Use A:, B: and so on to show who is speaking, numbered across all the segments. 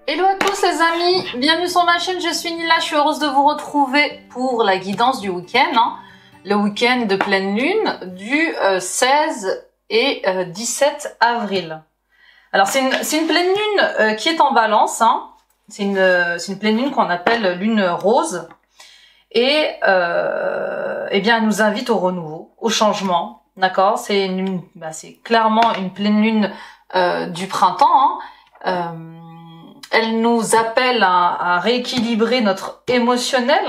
A: Hello à tous les amis, bienvenue sur ma chaîne, je suis Nila, je suis heureuse de vous retrouver pour la guidance du week-end, le week-end de pleine lune du 16 et 17 avril. Alors c'est une pleine lune qui est en balance, c'est une pleine lune qu'on appelle lune rose et eh bien elle nous invite au renouveau, au changement, d'accord? C'est clairement une pleine lune du printemps, elle nous appelle à rééquilibrer notre émotionnel.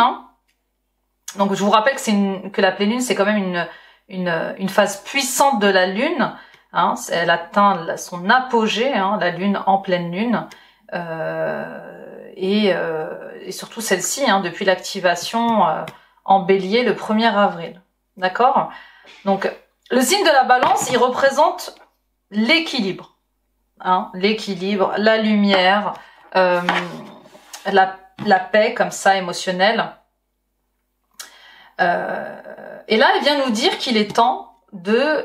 A: Donc je vous rappelle que la pleine lune c'est quand même une phase puissante de la lune. Elle atteint son apogée, la lune en pleine lune, et surtout celle-ci depuis l'activation en Bélier le 1er avril. D'accord? Donc le signe de la Balance, il représente l'équilibre. L'équilibre, la lumière, la paix comme ça émotionnelle. Et là, elle vient nous dire qu'il est temps de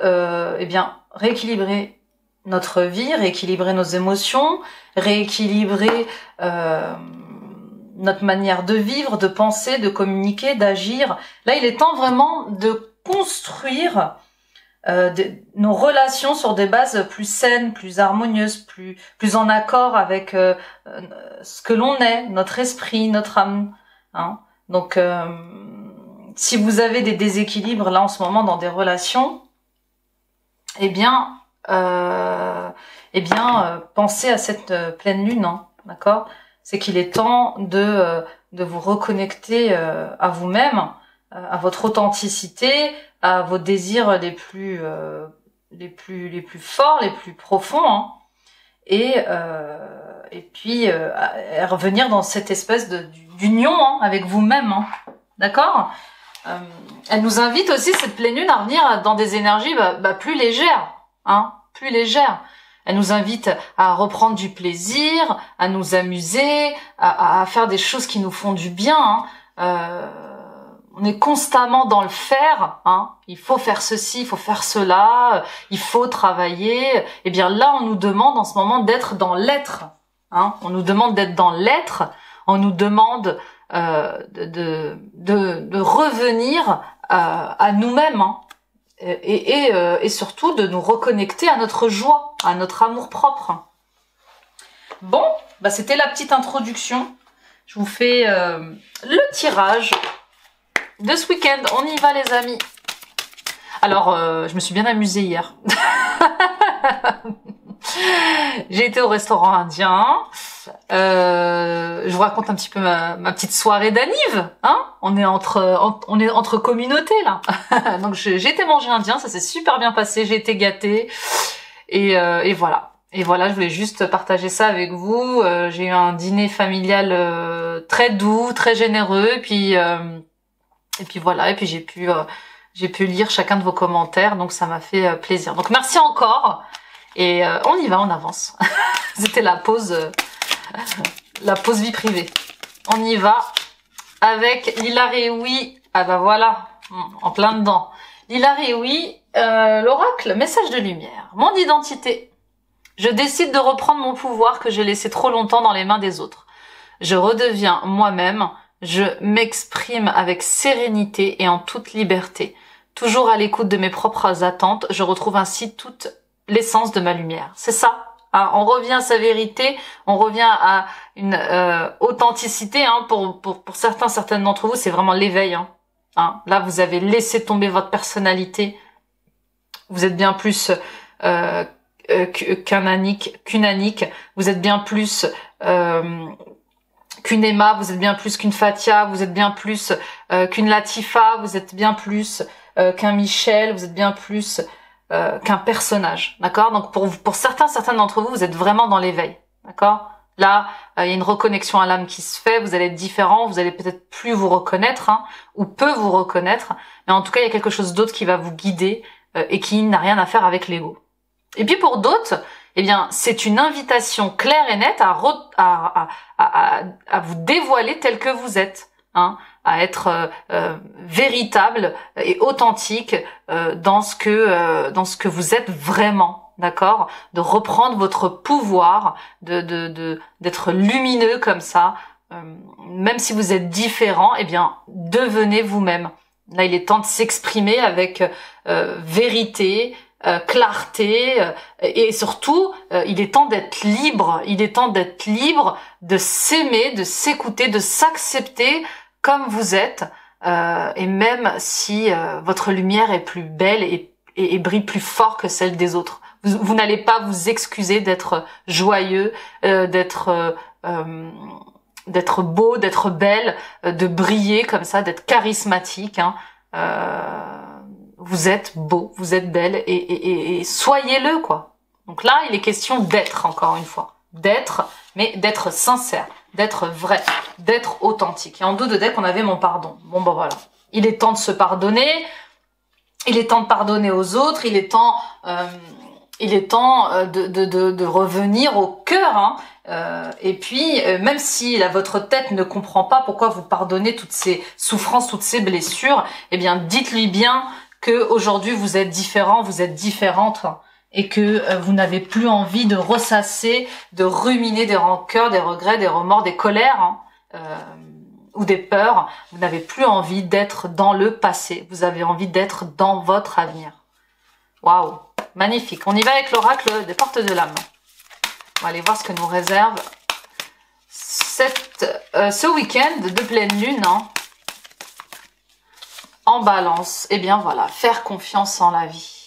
A: rééquilibrer notre vie, rééquilibrer nos émotions, rééquilibrer notre manière de vivre, de penser, de communiquer, d'agir. Là, il est temps vraiment de construire nos relations sur des bases plus saines, plus harmonieuses, plus en accord avec ce que l'on est, notre esprit, notre âme. Donc, si vous avez des déséquilibres là en ce moment dans des relations, pensez à cette pleine lune, d'accord? C'est qu'il est temps de vous reconnecter à vous-même, à votre authenticité, à vos désirs les plus forts, les plus profonds, et puis à revenir dans cette espèce d'union avec vous-même, d'accord? Elle nous invite aussi, cette pleine lune, à revenir dans des énergies plus légères, plus légères. Elle nous invite à reprendre du plaisir, à nous amuser, à faire des choses qui nous font du bien. On est constamment dans le faire, il faut faire ceci, il faut faire cela, il faut travailler. Et bien là, on nous demande en ce moment d'être dans l'être. On nous demande d'être dans l'être, on nous demande de revenir à nous-mêmes, et surtout de nous reconnecter à notre joie, à notre amour propre. Bon, c'était la petite introduction. Je vous fais le tirage de ce week-end. On y va les amis. Alors, je me suis bien amusée hier. J'ai été au restaurant indien. Je vous raconte un petit peu ma petite soirée d'anniv. On est entre communautés là. Donc j'ai été manger indien, ça s'est super bien passé. J'ai été gâtée et voilà. Et voilà, je voulais juste partager ça avec vous. J'ai eu un dîner familial très doux, très généreux. Et puis voilà. Et puis j'ai pu lire chacun de vos commentaires. Donc ça m'a fait plaisir. Donc merci encore. Et on y va, on avance. C'était la pause vie privée. On y va avec Lila Réoui. Ah bah voilà, en plein dedans. Lila Réoui, l'oracle, message de lumière. Mon identité. Je décide de reprendre mon pouvoir que j'ai laissé trop longtemps dans les mains des autres. Je redeviens moi-même. Je m'exprime avec sérénité et en toute liberté. Toujours à l'écoute de mes propres attentes, je retrouve ainsi toute l'essence de ma lumière. C'est ça. On revient à sa vérité, on revient à une authenticité. Pour certaines d'entre vous, c'est vraiment l'éveil. Là, vous avez laissé tomber votre personnalité. Vous êtes bien plus qu'une Anique. Vous êtes bien plus qu'une Emma. Vous êtes bien plus qu'une Fatia. Vous êtes bien plus qu'une Latifa. Vous êtes bien plus qu'un Michel. Vous êtes bien plus qu'un personnage, d'accord? Donc pour certaines d'entre vous, vous êtes vraiment dans l'éveil, d'accord? Là, il y a une reconnexion à l'âme qui se fait, vous allez être différent, vous allez peut-être plus vous reconnaître, ou peu vous reconnaître, mais en tout cas, il y a quelque chose d'autre qui va vous guider et qui n'a rien à faire avec l'ego. Et puis pour d'autres, c'est une invitation claire et nette à vous dévoiler tel que vous êtes, à être véritable et authentique dans ce que vous êtes vraiment, d'accord? De reprendre votre pouvoir, d'être lumineux comme ça. Même si vous êtes différent, eh bien, devenez vous-même. Là, il est temps de s'exprimer avec vérité, clarté, et surtout, il est temps d'être libre. Il est temps d'être libre, de s'aimer, de s'écouter, de s'accepter comme vous êtes, et même si votre lumière est plus belle et brille plus fort que celle des autres. Vous n'allez pas vous excuser d'être joyeux, d'être beau, d'être belle, de briller comme ça, d'être charismatique. Hein. Vous êtes beau, vous êtes belle et soyez-le, quoi. Donc là, il est question d'être, encore une fois. D'être, mais d'être sincère, d'être vrai, d'être authentique. Et en dos de deck, on avait mon pardon. Bon, ben voilà. Il est temps de se pardonner. Il est temps de pardonner aux autres. Il est temps de revenir au cœur. Hein. Et puis, même si votre tête ne comprend pas pourquoi vous pardonnez toutes ces souffrances, toutes ces blessures, eh bien, dites-lui bien que aujourd'hui vous êtes différent, vous êtes différente, et que vous n'avez plus envie de ressasser, de ruminer des rancœurs, des regrets, des remords, des colères, hein, ou des peurs. Vous n'avez plus envie d'être dans le passé. Vous avez envie d'être dans votre avenir. Waouh, magnifique. On y va avec l'oracle des portes de l'âme. On va aller voir ce que nous réserve ce week-end de pleine lune, hein, en balance. Eh bien voilà, faire confiance en la vie.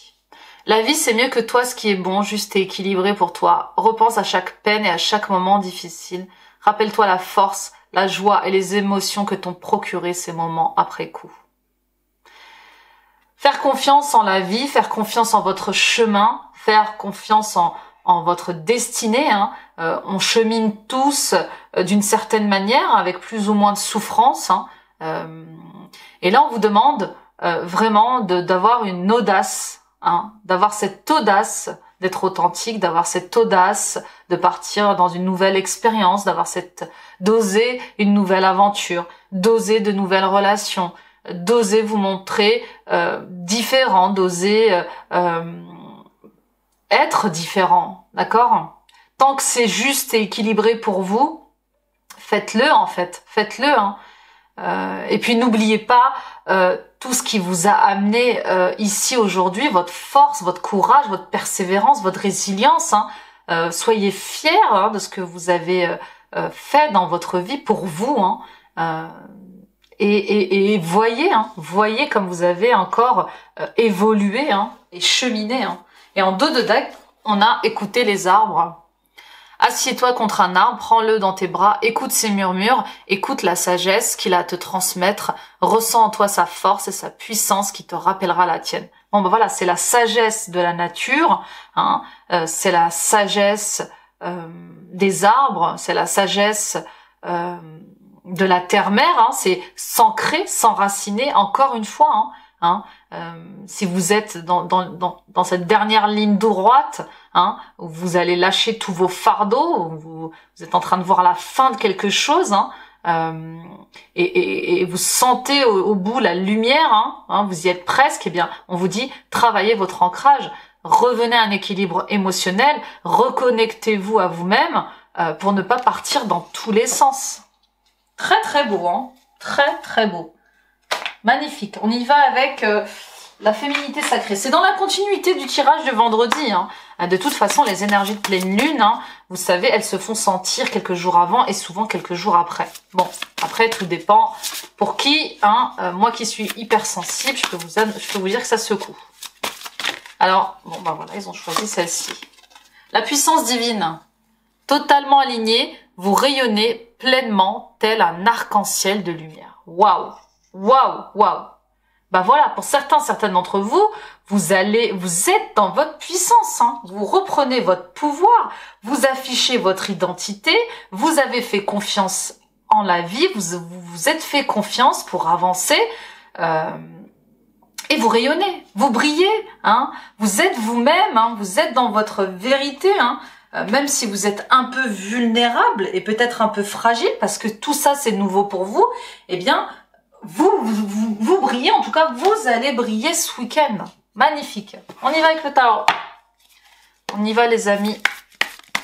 A: La vie, c'est mieux que toi, ce qui est bon, juste et équilibré pour toi. Repense à chaque peine et à chaque moment difficile. Rappelle-toi la force, la joie et les émotions que t'ont procuré ces moments après coup. Faire confiance en la vie, faire confiance en votre chemin, faire confiance en votre destinée. Hein. On chemine tous d'une certaine manière, avec plus ou moins de souffrance. Hein. Et là, on vous demande vraiment d'avoir une audace, hein, d'avoir cette audace d'être authentique, d'avoir cette audace de partir dans une nouvelle expérience, d'oser une nouvelle aventure, d'oser de nouvelles relations, d'oser vous montrer différent, d'oser être différent, d'accord? Tant que c'est juste et équilibré pour vous, faites-le en fait, faites-le. Hein. Et puis n'oubliez pas tout ce qui vous a amené ici aujourd'hui, votre force, votre courage, votre persévérance, votre résilience. Hein. Soyez fiers, hein, de ce que vous avez fait dans votre vie pour vous. Hein. Et voyez, hein, voyez comme vous avez encore évolué, hein, et cheminé. Hein. Et en dos de deck, on a écouté les arbres. Assieds-toi contre un arbre, prends-le dans tes bras, écoute ses murmures, écoute la sagesse qu'il a à te transmettre, ressens en toi sa force et sa puissance qui te rappellera la tienne. Bon ben voilà, c'est la sagesse de la nature, hein, c'est la sagesse des arbres, c'est la sagesse de la terre-mère, hein, c'est s'ancrer, s'enraciner, encore une fois, hein. Si vous êtes dans cette dernière ligne droite, hein, où vous allez lâcher tous vos fardeaux, où vous êtes en train de voir la fin de quelque chose, hein, et vous sentez au bout la lumière, hein, vous y êtes presque, eh bien, on vous dit, travaillez votre ancrage, revenez à un équilibre émotionnel, reconnectez-vous à vous-même pour ne pas partir dans tous les sens. Très très beau, hein, très très beau. Magnifique. On y va avec la féminité sacrée. C'est dans la continuité du tirage de vendredi. Hein. De toute façon, les énergies de pleine lune, hein, vous savez, elles se font sentir quelques jours avant et souvent quelques jours après. Bon, après, tout dépend pour qui. Hein, moi qui suis hypersensible, je peux vous dire que ça secoue. Alors, bon, bah voilà, ils ont choisi celle-ci. La puissance divine, totalement alignée, vous rayonnez pleinement tel un arc-en-ciel de lumière. Waouh! Waouh, waouh. Bah voilà, pour certaines d'entre vous, vous êtes dans votre puissance, hein. Vous reprenez votre pouvoir, vous affichez votre identité, vous avez fait confiance en la vie, vous êtes fait confiance pour avancer, et vous rayonnez, vous brillez, hein. Vous êtes vous-même, hein. Vous êtes dans votre vérité, hein. Même si vous êtes un peu vulnérable et peut-être un peu fragile, parce que tout ça c'est nouveau pour vous, eh bien, vous brillez, en tout cas, vous allez briller ce week-end. Magnifique. On y va avec le tarot. On y va les amis,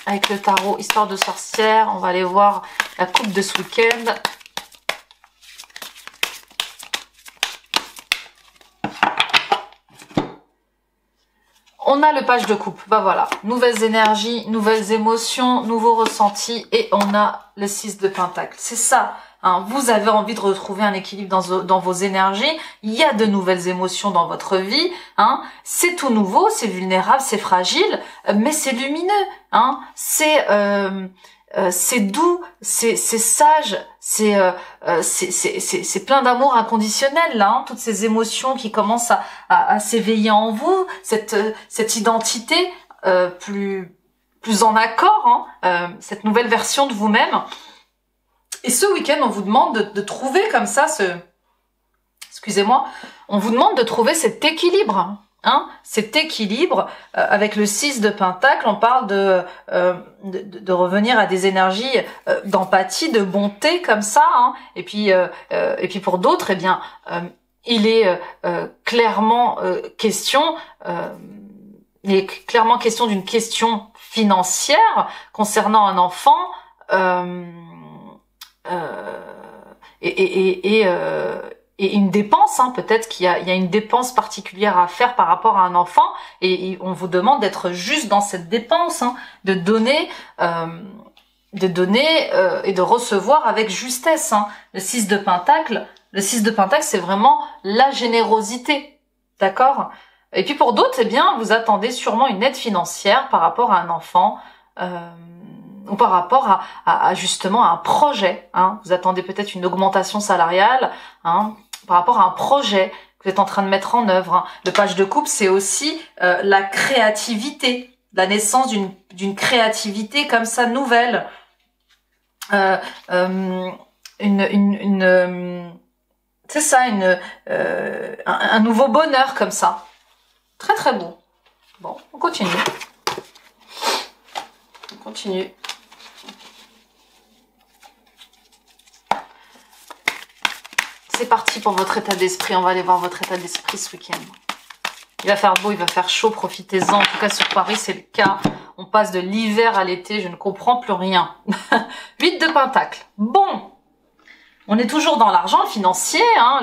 A: avec le tarot Histoire de sorcière. On va aller voir la coupe de ce week-end. On a le page de coupe, bah voilà, nouvelles énergies, nouvelles émotions, nouveaux ressentis, et on a le 6 de pentacle. C'est ça, hein, vous avez envie de retrouver un équilibre dans vos énergies, il y a de nouvelles émotions dans votre vie, hein, c'est tout nouveau, c'est vulnérable, c'est fragile, mais c'est lumineux, hein, c'est doux, c'est sage, c'est plein d'amour inconditionnel là, hein, toutes ces émotions qui commencent à s'éveiller en vous, cette identité plus en accord, hein, cette nouvelle version de vous-même. Et ce week-end, on vous demande de trouver comme ça excusez-moi, on vous demande de trouver cet équilibre. Hein, cet équilibre avec le 6 de pentacle, on parle de revenir à des énergies d'empathie, de bonté comme ça, hein, et puis pour d'autres, eh bien, il est clairement question d'une question financière concernant un enfant et une dépense, hein, peut-être qu'il y a une dépense particulière à faire par rapport à un enfant, et on vous demande d'être juste dans cette dépense, hein, de donner et de recevoir avec justesse, hein. Le 6 de pentacle, c'est vraiment la générosité, d'accord? Et puis pour d'autres, eh bien, vous attendez sûrement une aide financière par rapport à un enfant, ou par rapport à justement un projet, hein. Vous attendez peut-être une augmentation salariale, hein, par rapport à un projet que vous êtes en train de mettre en œuvre, hein. Le page de coupe, c'est aussi la créativité, la naissance d'une créativité comme ça nouvelle, c'est ça, un nouveau bonheur comme ça, très très beau. Bon, on continue. C'est parti pour votre état d'esprit. On va aller voir votre état d'esprit ce week-end. Il va faire beau, il va faire chaud, profitez-en. En tout cas, sur Paris, c'est le cas. On passe de l'hiver à l'été, je ne comprends plus rien. 8 de pentacle. Bon, on est toujours dans l'argent, le financier. Hein.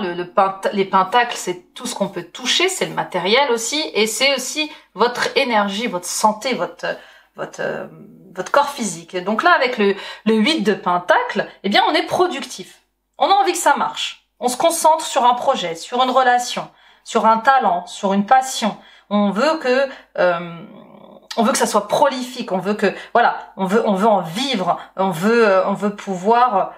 A: Les pentacles, c'est tout ce qu'on peut toucher, c'est le matériel aussi. Et c'est aussi votre énergie, votre santé, votre corps physique. Et donc là, avec le 8 de pentacle, eh bien, on est productif. On a envie que ça marche. On se concentre sur un projet, sur une relation, sur un talent, sur une passion. On veut que ça soit prolifique. On veut que, voilà, on veut en vivre. On veut pouvoir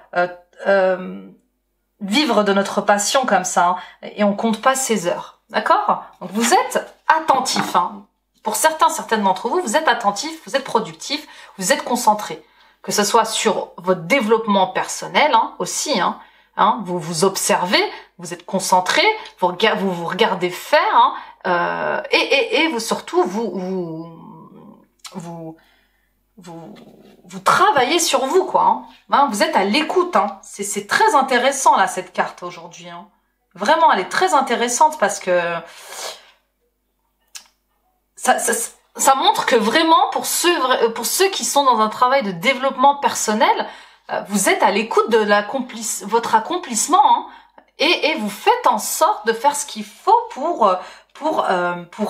A: vivre de notre passion comme ça. Hein, et on compte pas ses heures. D'accord? Donc vous êtes attentif. Hein. Pour certaines d'entre vous, vous êtes attentif, vous êtes productif, vous êtes concentré. Que ce soit sur votre développement personnel, hein, aussi, hein. Hein, vous vous observez, vous êtes concentré, vous regardez faire, hein, et vous surtout vous travaillez sur vous, quoi. Hein, vous êtes à l'écoute. Hein, c'est très intéressant là cette carte aujourd'hui. Hein. Vraiment, elle est très intéressante parce que ça montre que vraiment pour ceux qui sont dans un travail de développement personnel, vous êtes à l'écoute de votre accomplissement, hein, et vous faites en sorte de faire ce qu'il faut pour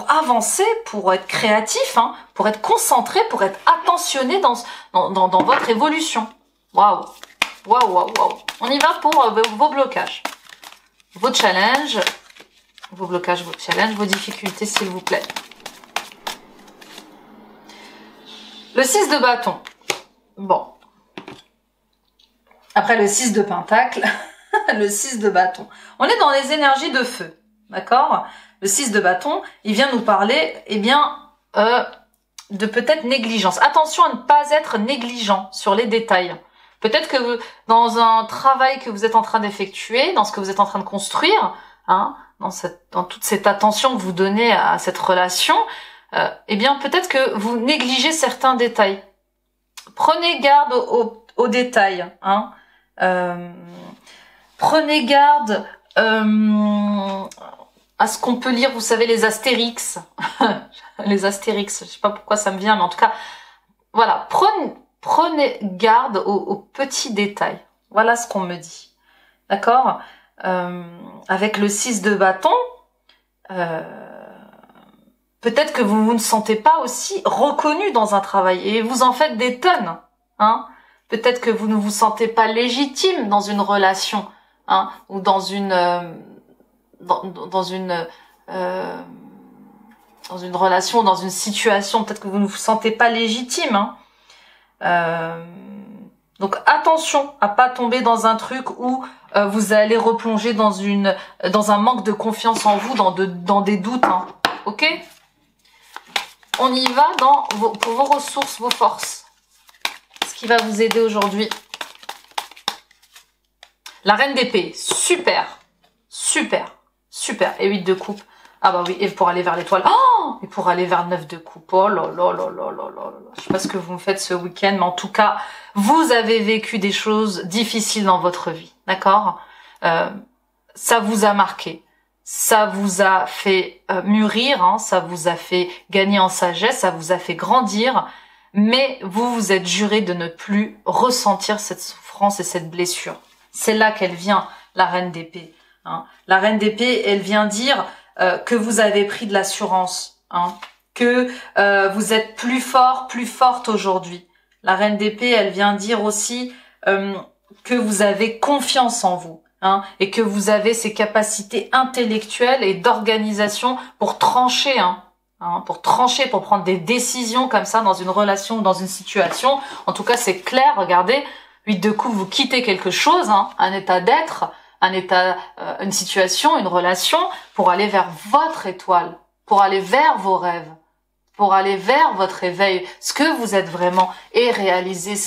A: avancer, pour être créatif, hein, pour être concentré, pour être attentionné dans votre évolution. Waouh, waouh, waouh, waouh. On y va pour vos blocages, vos challenges, vos challenges, vos difficultés, s'il vous plaît. Le 6 de bâton. Bon. Après le 6 de pentacle, le 6 de bâton. On est dans les énergies de feu, d'accord? Le 6 de bâton, il vient nous parler, eh bien, de peut-être négligence. Attention à ne pas être négligent sur les détails. Peut-être que dans un travail que vous êtes en train d'effectuer, dans ce que vous êtes en train de construire, hein, dans toute cette attention que vous donnez à cette relation, eh bien, peut-être que vous négligez certains détails. Prenez garde aux détails, hein. Prenez garde à ce qu'on peut lire, vous savez, les astérix. Les astérix, je sais pas pourquoi ça me vient, mais en tout cas, voilà, prenez garde aux petits détails. Voilà ce qu'on me dit. D'accord? Avec le 6 de bâton, peut-être que vous ne sentez pas aussi reconnu dans un travail et vous en faites des tonnes. Hein? Peut-être que vous ne vous sentez pas légitime dans une relation, hein, ou dans une relation, dans une situation. Peut-être que vous ne vous sentez pas légitime. Hein. Donc attention à pas tomber dans un truc où vous allez replonger dans un manque de confiance en vous, dans des doutes. Hein. Ok? On y va pour vos ressources, vos forces. Ce qui va vous aider aujourd'hui. La reine d'épée, super, super, super. Et 8 de coupe. Ah bah oui, et pour aller vers l'étoile. Oh, et pour aller vers le 9 de coupe. Oh là là là là là là. Je sais pas ce que vous me faites ce week-end, mais en tout cas, vous avez vécu des choses difficiles dans votre vie. D'accord? Ça vous a marqué. Ça vous a fait mûrir, hein, ça vous a fait gagner en sagesse, ça vous a fait grandir, mais vous vous êtes juré de ne plus ressentir cette souffrance et cette blessure. C'est là qu'elle vient, la reine d'épée. Hein. La reine d'épée, elle vient dire que vous avez pris de l'assurance, hein, que vous êtes plus fort, plus forte aujourd'hui. La reine d'épée, elle vient dire aussi que vous avez confiance en vous. Hein, et que vous avez ces capacités intellectuelles et d'organisation pour trancher, pour prendre des décisions comme ça dans une relation ou dans une situation. En tout cas, c'est clair, regardez, 8 de coupe, vous quittez quelque chose, hein, un état d'être, une situation, une relation, pour aller vers votre étoile, pour aller vers vos rêves, pour aller vers votre éveil, ce que vous êtes vraiment, et réaliser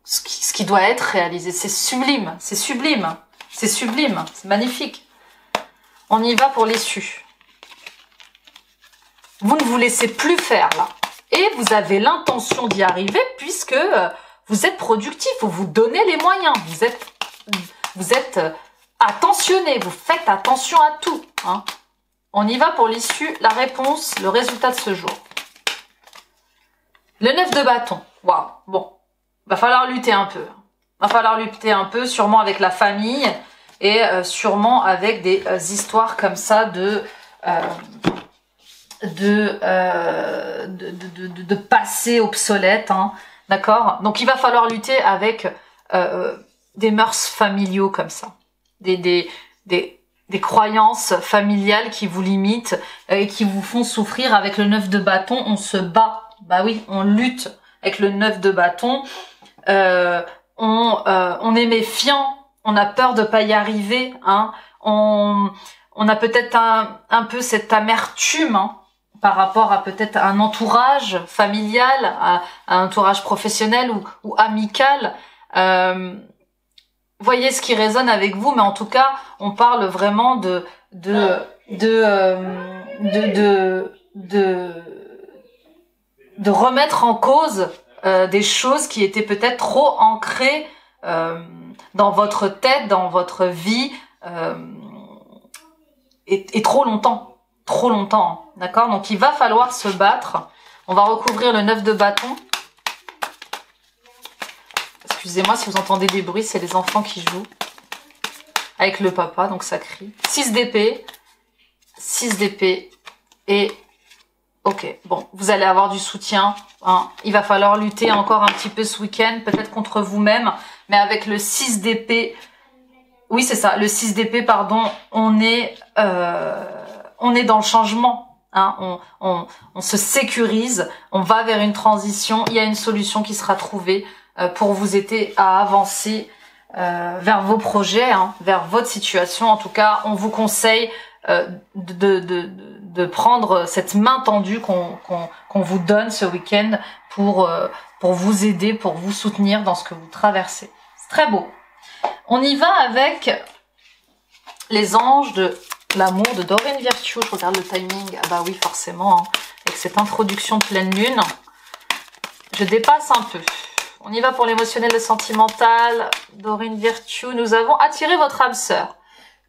A: ce qui doit être réalisé. C'est sublime, c'est sublime. C'est sublime, c'est magnifique. On y va pour l'issue. Vous ne vous laissez plus faire là. Et vous avez l'intention d'y arriver puisque vous êtes productif, vous vous donnez les moyens. Vous êtes attentionné, vous faites attention à tout. Hein. On y va pour l'issue, la réponse, le résultat de ce jour. Le 9 de bâton. Waouh, bon, va falloir lutter un peu. Va falloir lutter un peu, sûrement avec la famille et sûrement avec des histoires comme ça de passé obsolète, hein, d'accord? Donc il va falloir lutter avec des mœurs familiaux comme ça, des croyances familiales qui vous limitent et qui vous font souffrir. Avec le 9 de bâton, on se bat, bah oui, on lutte avec le 9 de bâton. On est méfiant, on a peur de pas y arriver, hein. On a peut-être un peu cette amertume, hein, par rapport à peut-être un entourage familial, à un entourage professionnel ou amical. Voyez ce qui résonne avec vous, mais en tout cas, on parle vraiment de remettre en cause des choses qui étaient peut-être trop ancrées dans votre tête, dans votre vie, et trop longtemps, d'accord? Donc il va falloir se battre. On va recouvrir le 9 de bâton. Excusez-moi si vous entendez des bruits, c'est les enfants qui jouent avec le papa, donc ça crie. 6 d'épée, et ok, bon, vous allez avoir du soutien, hein. Il va falloir lutter encore un petit peu ce week-end, peut-être contre vous-même, mais avec le 6 d'épée, oui c'est ça, le 6 d'épée, pardon, on est dans le changement, hein. On se sécurise, on va vers une transition, il y a une solution qui sera trouvée pour vous aider à avancer vers vos projets, hein, vers votre situation. En tout cas, on vous conseille de prendre cette main tendue qu'on vous donne ce week-end pour vous aider, pour vous soutenir dans ce que vous traversez. C'est très beau. On y va avec les anges de l'amour de Doreen Virtue. Je regarde le timing. Ah bah oui, forcément, hein, avec cette introduction de pleine lune. Je dépasse un peu. On y va pour l'émotionnel, le sentimental. Doreen Virtue, nous avons attiré votre âme sœur.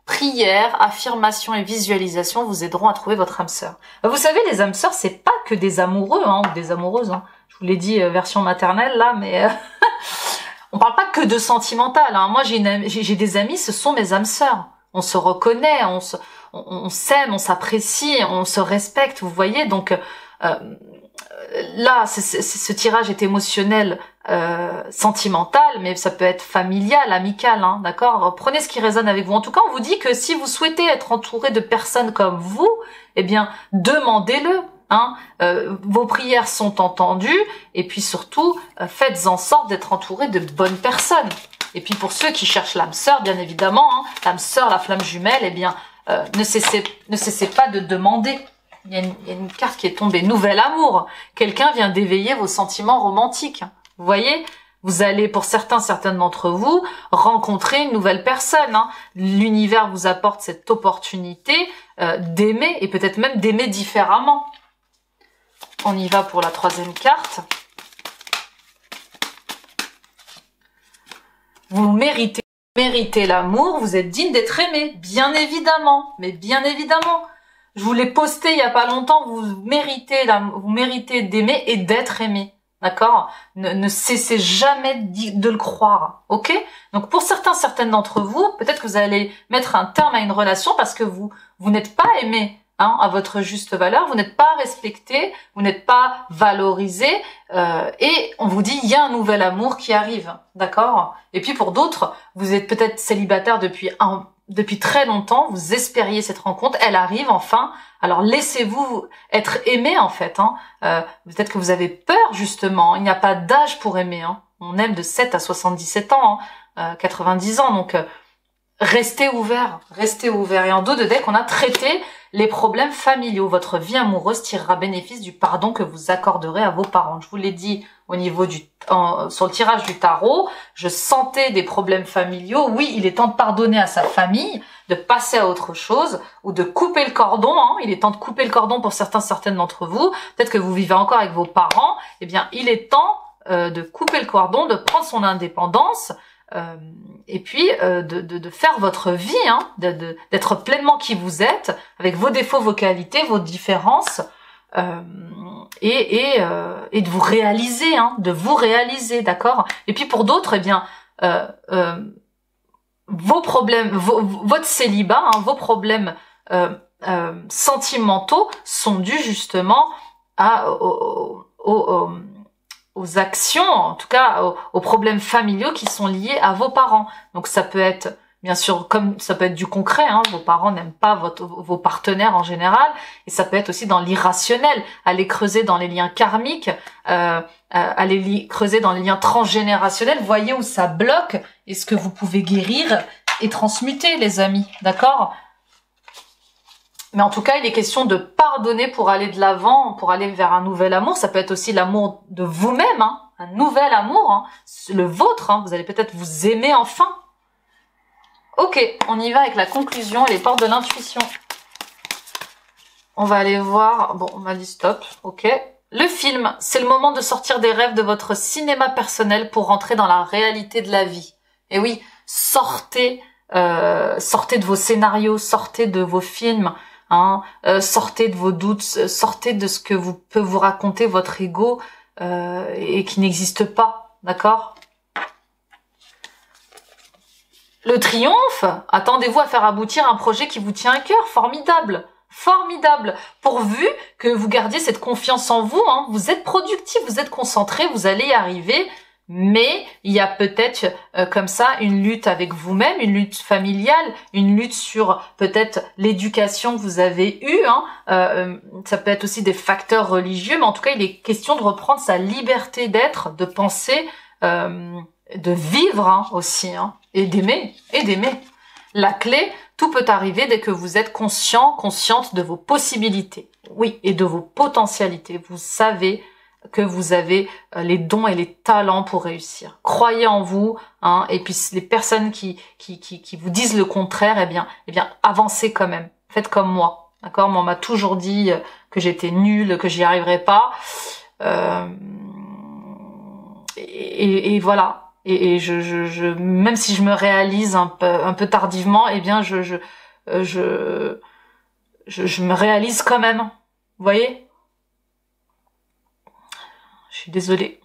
A: Prière, affirmation et visualisation vous aideront à trouver votre âme sœur. Vous savez, les âmes sœurs, c'est pas que des amoureux hein, ou des amoureuses. Hein. Je vous l'ai dit version maternelle là, mais on parle pas que de sentimental. Hein. Moi, j'ai des amis, ce sont mes âmes sœurs. On se reconnaît, on s'aime, on s'apprécie, on se respecte. Vous voyez, donc là, ce tirage est émotionnel, sentimental, mais ça peut être familial, amical, hein, d'accord. Prenez ce qui résonne avec vous. En tout cas, on vous dit que si vous souhaitez être entouré de personnes comme vous, eh bien, demandez-le. Hein. Vos prières sont entendues, et puis surtout, faites en sorte d'être entouré de bonnes personnes. Et puis pour ceux qui cherchent l'âme sœur, bien évidemment, hein, l'âme sœur, la flamme jumelle, eh bien, ne cessez pas de demander. Il y a une carte qui est tombée. Nouvel amour. Quelqu'un vient d'éveiller vos sentiments romantiques. Vous voyez, vous allez, pour certaines d'entre vous, rencontrer une nouvelle personne. Hein. L'univers vous apporte cette opportunité d'aimer, et peut-être même d'aimer différemment. On y va pour la troisième carte. Vous méritez l'amour, vous êtes digne d'être aimé, bien évidemment, mais bien évidemment. Je vous l'ai posté il y a pas longtemps, vous méritez d'aimer et d'être aimé, d'accord? Ne cessez jamais de le croire, ok? Donc pour certaines d'entre vous, peut-être que vous allez mettre un terme à une relation parce que vous n'êtes pas aimé. Hein, à votre juste valeur, vous n'êtes pas respecté, vous n'êtes pas valorisé, et on vous dit il y a un nouvel amour qui arrive, d'accord? Et puis pour d'autres, vous êtes peut-être célibataire depuis très longtemps, vous espériez cette rencontre, elle arrive enfin. Alors laissez-vous être aimé en fait. Hein. Peut-être que vous avez peur justement. Il n'y a pas d'âge pour aimer. Hein. On aime de 7 à 77 ans, hein, 90 ans. Donc restez ouvert, restez ouvert. Et en dos de deck, on a traité les problèmes familiaux. Votre vie amoureuse tirera bénéfice du pardon que vous accorderez à vos parents. Je vous l'ai dit au niveau sur le tirage du tarot, je sentais des problèmes familiaux. Oui, il est temps de pardonner à sa famille, de passer à autre chose, ou de couper le cordon. Hein. Il est temps de couper le cordon pour certaines d'entre vous. Peut-être que vous vivez encore avec vos parents. Eh bien, il est temps de couper le cordon, de prendre son indépendance, et puis de faire votre vie, hein, d'être pleinement qui vous êtes, avec vos défauts, vos qualités, vos différences, et de vous réaliser, hein, d'accord. Et puis pour d'autres, eh bien, vos problèmes, votre célibat, hein, vos problèmes sentimentaux sont dus justement aux actions, en tout cas aux problèmes familiaux qui sont liés à vos parents. Donc ça peut être, bien sûr, comme ça peut être du concret, hein, vos parents n'aiment pas vos partenaires en général, et ça peut être aussi dans l'irrationnel, aller creuser dans les liens karmiques, aller creuser dans les liens transgénérationnels, voyez où ça bloque, et ce que vous pouvez guérir et transmuter, les amis, d'accord ? Mais en tout cas, il est question de pardonner pour aller de l'avant, pour aller vers un nouvel amour. Ça peut être aussi l'amour de vous-même, hein, un nouvel amour, hein, le vôtre. Hein, vous allez peut-être vous aimer enfin. Ok, on y va avec la conclusion et les portes de l'intuition. On va aller voir... Bon, on m'a dit stop, ok. Le film, c'est le moment de sortir des rêves de votre cinéma personnel pour rentrer dans la réalité de la vie. Et oui, sortez de vos scénarios, sortez de vos films, hein, sortez de vos doutes, sortez de ce que peut vous raconter votre ego et qui n'existe pas, d'accord? Le triomphe, attendez-vous à faire aboutir un projet qui vous tient à cœur, formidable, formidable, pourvu que vous gardiez cette confiance en vous, hein, vous êtes productif, vous êtes concentré, vous allez y arriver. Mais il y a peut-être comme ça une lutte avec vous-même, une lutte familiale, une lutte sur peut-être l'éducation que vous avez eue. Hein. Ça peut être aussi des facteurs religieux, mais en tout cas, il est question de reprendre sa liberté d'être, de penser, de vivre hein, aussi, hein, et d'aimer, La clé, tout peut arriver dès que vous êtes consciente de vos possibilités, oui, et de vos potentialités. Vous savez que vous avez les dons et les talents pour réussir. Croyez en vous, hein, et puis les personnes qui vous disent le contraire, eh bien, avancez quand même. Faites comme moi, d'accord? Moi, on m'a toujours dit que j'étais nulle, que j'y arriverais pas. Et voilà. Et même si je me réalise un peu tardivement, eh bien je me réalise quand même. Vous voyez? Je suis désolée.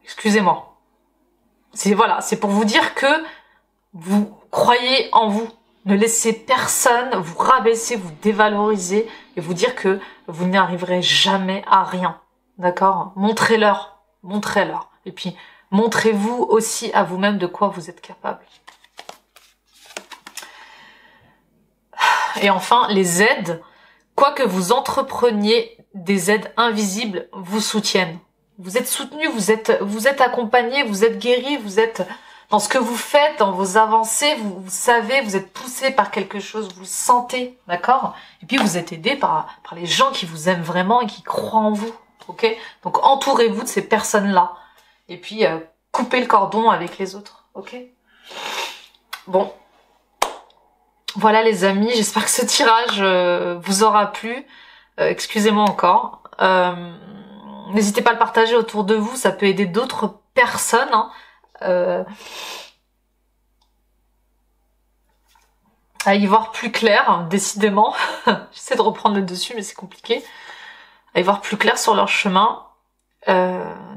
A: Excusez-moi. C'est pour vous dire que vous croyez en vous. Ne laissez personne vous rabaisser, vous dévaloriser et vous dire que vous n'y arriverez jamais à rien. D'accord? Montrez-leur. Montrez-leur. Et puis, montrez-vous aussi à vous-même de quoi vous êtes capable. Et enfin, les aides. Quoi que vous entrepreniez, des aides invisibles vous soutiennent. Vous êtes soutenu, vous êtes accompagné, vous êtes guéri, vous êtes dans ce que vous faites, dans vos avancées, vous savez, vous êtes poussé par quelque chose, vous le sentez, d'accord? Et puis vous êtes aidé par les gens qui vous aiment vraiment et qui croient en vous, ok? Donc entourez-vous de ces personnes-là. Et puis coupez le cordon avec les autres, ok? Bon. Voilà les amis, j'espère que ce tirage vous aura plu. Excusez-moi encore. N'hésitez pas à le partager autour de vous, ça peut aider d'autres personnes, hein. À y voir plus clair, décidément. J'essaie de reprendre le dessus, mais c'est compliqué. À y voir plus clair sur leur chemin.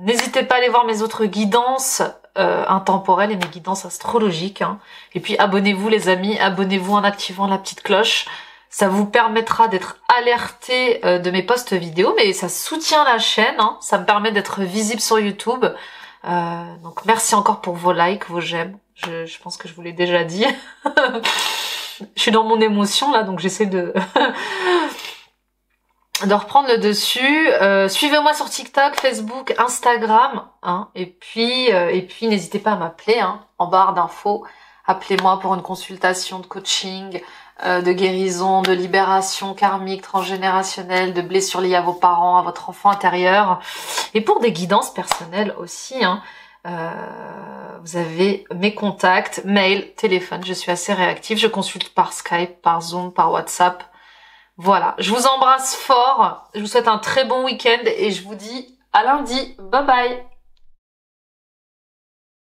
A: N'hésitez pas à aller voir mes autres guidances intemporelles et mes guidances astrologiques. Hein. Et puis abonnez-vous les amis, abonnez-vous en activant la petite cloche. Ça vous permettra d'être alerté de mes posts vidéo, mais ça soutient la chaîne. Hein. Ça me permet d'être visible sur YouTube. Donc merci encore pour vos likes, vos j'aime. Je pense que je vous l'ai déjà dit. Je suis dans mon émotion là, donc j'essaie de reprendre le dessus. Suivez-moi sur TikTok, Facebook, Instagram, hein, et puis n'hésitez pas à m'appeler, hein, en barre d'infos. Appelez-moi pour une consultation de coaching, de guérison, de libération karmique, transgénérationnelle, de blessures liées à vos parents, à votre enfant intérieur, et pour des guidances personnelles aussi. Hein. Vous avez mes contacts, mail, téléphone. Je suis assez réactive. Je consulte par Skype, par Zoom, par WhatsApp. Voilà, je vous embrasse fort, je vous souhaite un très bon week-end et je vous dis à lundi. Bye bye.